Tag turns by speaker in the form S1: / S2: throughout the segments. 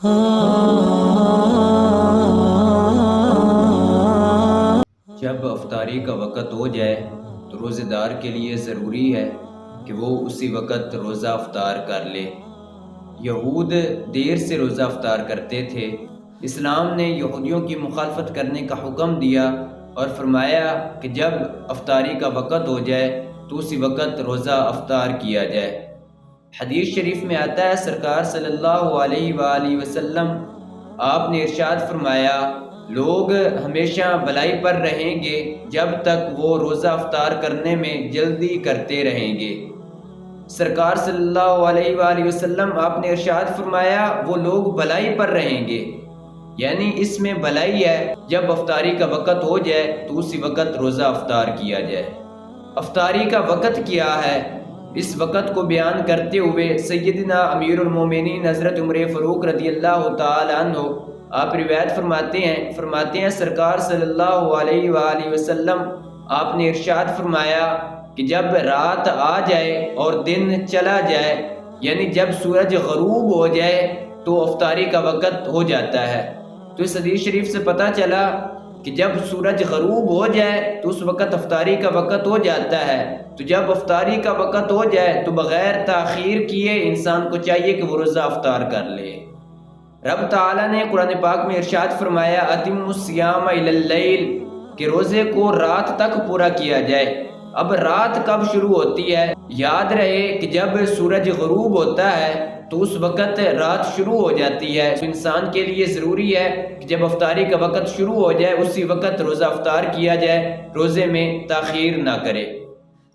S1: جب افطاری کا وقت ہو جائے تو روزے دار کے لیے ضروری ہے کہ وہ اسی وقت روزہ افطار کر لے۔ یہود دیر سے روزہ افطار کرتے تھے۔ اسلام نے یہودیوں کی مخالفت کرنے کا حکم دیا اور فرمایا کہ جب افطاری کا وقت ہو جائے تو اسی وقت روزہ افطار کیا جائے۔ حدیث شریف میں آتا ہے سرکار صلی اللہ علیہ وآلہ وسلم آپ نے ارشاد فرمایا، لوگ ہمیشہ بھلائی پر رہیں گے جب تک وہ روزہ افطار کرنے میں جلدی کرتے رہیں گے۔ سرکار صلی اللہ علیہ وآلہ وسلم آپ نے ارشاد فرمایا وہ لوگ بھلائی پر رہیں گے، یعنی اس میں بھلائی ہے جب افطاری کا وقت ہو جائے تو اسی وقت روزہ افطار کیا جائے۔ افطاری کا وقت کیا ہے، اس وقت کو بیان کرتے ہوئے سیدنا امیر المومنین حضرت عمر فاروق رضی اللہ تعالی عنہ آپ روایت فرماتے ہیں سرکار صلی اللہ علیہ وآلہ وسلم آپ نے ارشاد فرمایا کہ جب رات آ جائے اور دن چلا جائے، یعنی جب سورج غروب ہو جائے تو افطاری کا وقت ہو جاتا ہے۔ تو اس حدیث شریف سے پتہ چلا کہ جب سورج غروب ہو جائے تو اس وقت افطاری کا وقت ہو جاتا ہے۔ تو جب افطاری کا وقت ہو جائے تو بغیر تاخیر کیے انسان کو چاہیے کہ وہ روزہ افطار کر لے۔ رب تعالیٰ نے قرآن پاک میں ارشاد فرمایا اتموا الصیام الی اللیل، کہ روزے کو رات تک پورا کیا جائے۔ اب رات کب شروع ہوتی ہے؟ یاد رہے کہ جب سورج غروب ہوتا ہے تو اس وقت رات شروع ہو جاتی ہے۔ تو انسان کے لیے ضروری ہے کہ جب افطاری کا وقت شروع ہو جائے اسی وقت روزہ افطار کیا جائے، روزے میں تاخیر نہ کرے۔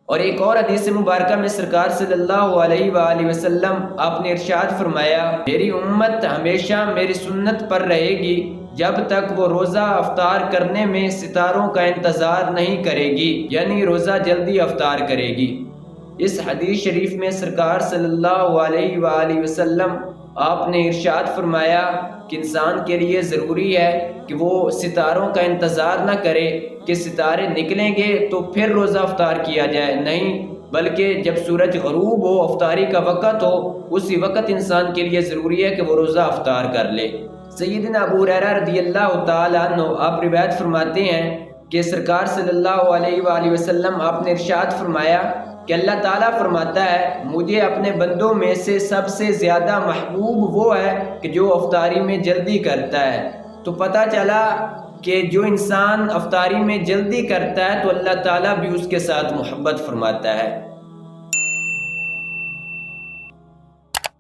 S1: اور ایک اور حدیث مبارکہ میں سرکار صلی اللہ علیہ وآلہ وسلم آپ نے ارشاد فرمایا میری امت ہمیشہ میری سنت پر رہے گی جب تک وہ روزہ افطار کرنے میں ستاروں کا انتظار نہیں کرے گی، یعنی روزہ جلدی افطار کرے گی۔ اس حدیث شریف میں سرکار صلی اللہ علیہ وآلہ وسلم آپ نے ارشاد فرمایا کہ انسان کے لیے ضروری ہے کہ وہ ستاروں کا انتظار نہ کرے کہ ستارے نکلیں گے تو پھر روزہ افطار کیا جائے، نہیں، بلکہ جب سورج غروب ہو، افطاری کا وقت ہو، اسی وقت انسان کے لیے ضروری ہے کہ وہ روزہ افطار کر لے۔ سیدنا ابو ہریرہ رضی اللہ تعالیٰ عنہ آپ روایت فرماتے ہیں کہ سرکار صلی اللہ علیہ وآلہ وسلم آپ نے ارشاد فرمایا کہ اللہ تعالیٰ فرماتا ہے مجھے اپنے بندوں میں سے سب سے زیادہ محبوب وہ ہے کہ جو افطاری میں جلدی کرتا ہے۔ تو پتہ چلا کہ جو انسان افطاری میں جلدی کرتا ہے تو اللہ تعالیٰ بھی اس کے ساتھ محبت فرماتا ہے۔